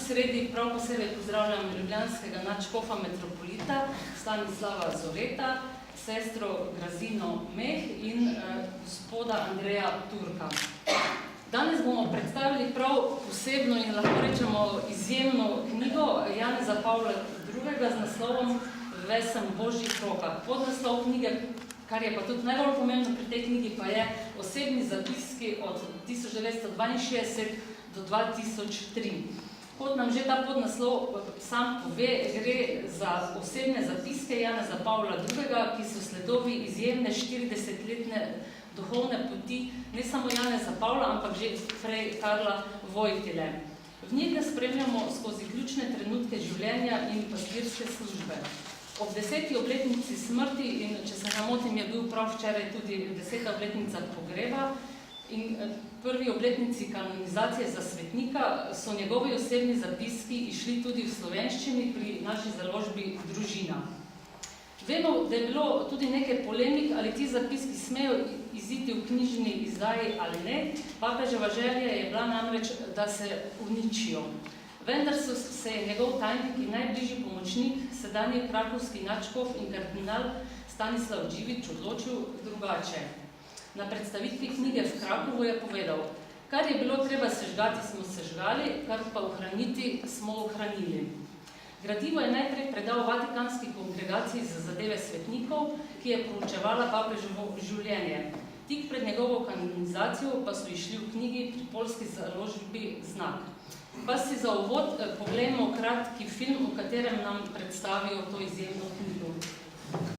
sredi prav posebej pozdravljam ljubljanskega nadškofa metropolita Stanislava Zoreta, sestro Grazino Meh in gospoda Andreja Turka. Danes bomo predstavili prav posebno in lahko rečemo izjemno knjigo Janeza Pavla II. Z naslovom Ves sem v božjih rokah. Podnaslov knjige, kar je pa tudi najbolj pomembno pri tej knjigi, pa je osebni zapiski od 1962 do 2003. Kot nam že ta podnaslov sam pove, gre za osebne zapiske Janeza Pavla II., ki so sledovi izjemne 40-letne duhovne poti, ne samo Janeza Pavla, ampak že prej Karla Vojtile. V njih ga spremljamo skozi ključne trenutke življenja in pastirske službe. Ob 10. obletnici smrti, in če se ne motim, je bil prav včeraj tudi 10. obletnica pogreba in prvi obletnici kanonizacije za svetnika, so njegovi osebni zapiski išli tudi v slovenščini pri naši založbi Družina. Vemo, da je bilo tudi nekaj polemik, ali ti zapiski smejo iziti v knjižni izdaji ali ne. Papeževa želja je bila namreč, da se uničijo. Vendar se je njegov tajnik in najbližji pomočnik, sedanji krakovski nadškof in kardinal Stanislav Dživič odločil drugače. Na predstavitvi knjige v Krakovu je povedal: kar je bilo treba sežgati, smo sežgali, kar pa ohraniti, smo ohranili. Gradivo je najprej predal Vatikanski kongregaciji za zadeve svetnikov, ki je proučevala papeževo življenje. Tik pred njegovo kanonizacijo pa so išli v knjigi pri poljski založbi Znak. Pa si za uvod poglejmo kratki film, v katerem nam predstavijo to izjemno knjigo.